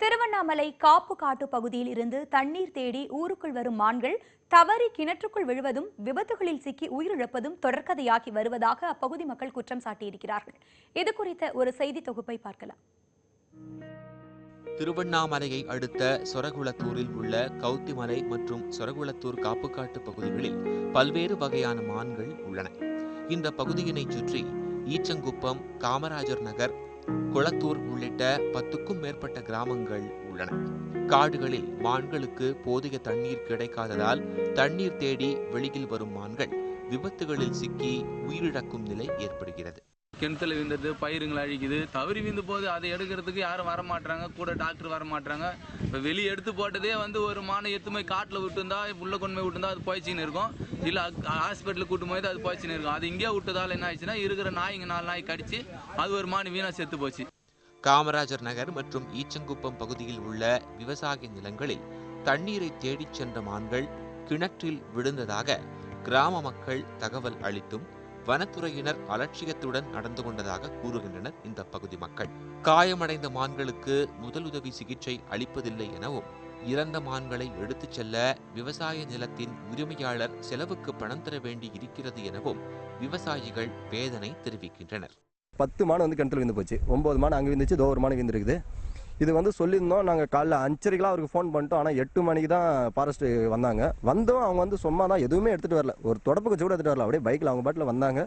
திருவண்ணாமலை காப்பு காட்டு பகுதியில் இருந்து தண்ணீர் தேடி ஊருக்குள் வரும் மான்கள் தவறி கிணற்றுக்குள் விழுவதும் விபத்துகளில் சிக்கி உயிரிழப்பதும் தொடர்கதையாகி வருவதாக அப்பகுதி மக்கள் குற்றம் சாட்டியிருக்கிறார்கள். இதுகுறித்த ஒரு செய்தி தொகுப்பை பார்க்கலாம். திருவண்ணாமலையை அடுத்த சொரகுளத்தூரில் உள்ள கௌத்திமலை மற்றும் சொரகுளத்தூர் காப்புக்காட்டு பகுதிகளில் பல்வேறு வகையான மான்கள் உள்ளன. இந்த பகுதியினை சுற்றி ஈச்சங்குப்பம், காமராஜர் நகர், குளத்தூர் உள்ளிட்ட 10க்கும் மேற்பட்ட கிராமங்கள் உள்ளன. காடுகளில் மான்களுக்கு போதிய தண்ணீர் கிடைக்காததால் தண்ணீர் தேடி வெளியில் வரும் மான்கள் விபத்துகளில் சிக்கி உயிரிழக்கும் நிலை ஏற்படுகிறது. கிணத்துல விழுந்துட்டு பயிருங்களை அழிக்குது, தவறி விழுந்து போது அதை எடுக்கிறதுக்கு யாரும் வரமாட்டாங்க, கூட டாக்டர் வரமாட்டாங்க. இப்போ வெளியே எடுத்து போட்டதே ஒரு மானை எடுத்து போய் காட்டில் விட்டுருந்தா உள்ள கொண்டு போய் விட்டுருந்தா அது போய்ச்சின்னு இருக்கும், இல்லை ஹாஸ்பிட்டலுக்கு கூட்டு போய் அது போய்ச்சின்னு இருக்கும். அது இங்கே விட்டதால் என்ன ஆயிடுச்சுன்னா இருக்கிற நாய்ங்க 4 நாய் கடிச்சு அது ஒரு மான் வீணா செத்து போச்சு. காமராஜர் நகர் மற்றும் ஈச்சங்குப்பம் பகுதியில் உள்ள விவசாய நிலங்களில் தண்ணீரை தேடிச் சென்ற மான்கள் கிணற்றில் விழுந்ததாக கிராம மக்கள் தகவல் அளித்தும் வனத்துறையினர் அலட்சியத்துடன் நடந்து கொண்டதாக கூறுகின்றனர் இந்த பகுதி மக்கள். காயமடைந்த மான்களுக்கு முதலுதவி சிகிச்சை அளிப்பதில்லை எனவும், இறந்த மான்களை எடுத்துச் செல்ல விவசாய நிலத்தின் உரிமையாளர் செலவுக்கு பணம் தர வேண்டி இருக்கிறது எனவும் விவசாயிகள் வேதனை தெரிவிக்கின்றனர். 10 மான் கிணத்துல விழுந்து போச்சு, 9 மான் அங்கே விழுந்துச்சு, 1 மான் விழுந்துருக்குது. இது சொல்லியிருந்தோம், நாங்கள் காலைல 5:30 அவருக்கு ஃபோன் பண்ணிட்டோம். ஆனால் 8 மணிக்கு தான் ஃபாரஸ்ட் வந்தாங்க. அவங்க சும்மா தான் எதுவுமே எடுத்துகிட்டு வரல, ஒரு தொடப்புக்கு கூட எடுத்துகிட்டு வரல. அப்படியே பைக்கில் அவங்க பாட்டில் வந்தாங்க.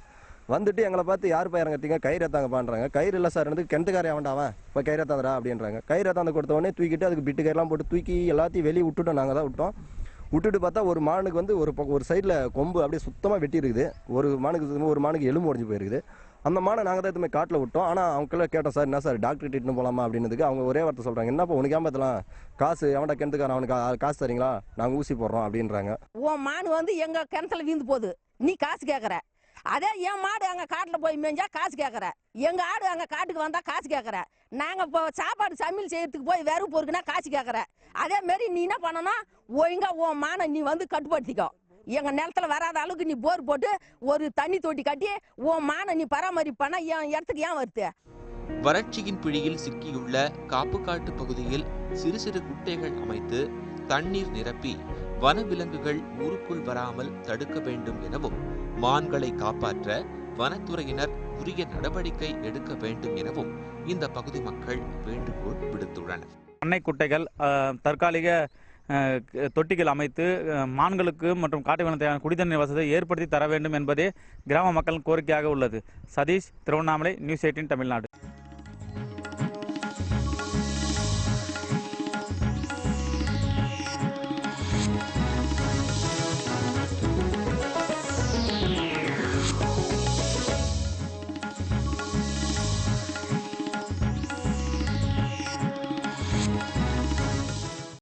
வந்துட்டு எங்களை பார்த்து யார் பயிரங்கட்டீங்க, கயிறு எத்தாங்க பண்ணுறாங்க. கயிறு இல்லை சார், கிணத்துக்காரே வேண்டாவன் இப்போ கயிறு எத்தாந்தரா அப்படின்றாங்க. கயிறு எத்தாந்து கொடுத்த உடனே தூக்கிட்டு அதுக்கு பிட்டு கயிறுலாம் போட்டு தூக்கி எல்லாத்தையும் வெளியே விட்டுட்டோம். நாங்கள் தான் விட்டோம். விட்டுட்டு பார்த்தா ஒரு மானுக்கு ஒரு சைடில் கொம்பு அப்படியே சுத்தமாக வெட்டி இருக்குது. ஒரு மானுக்கு எலும்பு உடஞ்சி போயிருக்குது. அந்த மானை நாங்கள் தான் எதுவுமே காட்டில் விட்டோம். ஆனால் அவங்கள கேட்டோம், சார் என்ன சார் டாக்டர் இட்டுன்னு போகலாமா அப்படின்னதுக்கு அவங்க ஒரே வார்த்தை சொல்கிறாங்க, என்னப்பா உனக்கு ஏமாத்தலாம், காசு எவன்டா கிணத்துக்காரன், அவனுக்கு காசு தரீங்களா, நாங்கள் ஊசி போடுறோம் அப்படின்றாங்க. உன் மான் எங்கள் கிணத்துல வீந்து போகுது, நீ காசு கேட்குற. அதே என் மாடு அங்கே காட்டில் போய் மேய்ஞ்சா காசு கேட்குற, எங்கள் ஆடு அங்கே காட்டுக்கு வந்தால் காசு கேட்குற, நாங்கள் இப்போ சாப்பாடு சமையல் செய்யறதுக்கு போய் வெறும் பொறுக்குன்னா காசு கேட்குற. அதேமாரி நீ என்ன பண்ணணும், ஒழுங்கா உன் மானை நீ கட்டுப்படுத்திக்கோ. எங்க நிலத்துல வராத அளவுக்கு நீ போர் போட்டு ஒரு தண்ணி தொட்டி கட்டி உன் மானை நீ பராமரிப்பானா என் இடத்துக்கு ஏன் வருது? வறட்சியின் பிடியில் சிக்கியுள்ள காப்புக்காட்டு பகுதியில் சிறு சிறு குட்டைகள் அமைத்து தண்ணீர் நிரப்பி வனவிலங்குகள் ஊருக்குள் வராமல் தடுக்க வேண்டும் எனவும், மான்களை காப்பாற்ற வனத்துறையினர் உரிய நடவடிக்கை எடுக்க வேண்டும் எனவும் இந்த பகுதி மக்கள் வேண்டுகோள் விடுத்துள்ளனர். பண்ணை குட்டைகள், தற்காலிக தொட்டிகள் அமைத்து மான்களுக்கு மற்றும் காட்டு வன தேவையான குடிதண்ணீர் வசதியை ஏற்படுத்தி தர வேண்டும் என்பதே கிராம மக்களின் கோரிக்கையாக உள்ளது. சதீஷ், திருவண்ணாமலை, நியூஸ் 18 தமிழ்நாடு.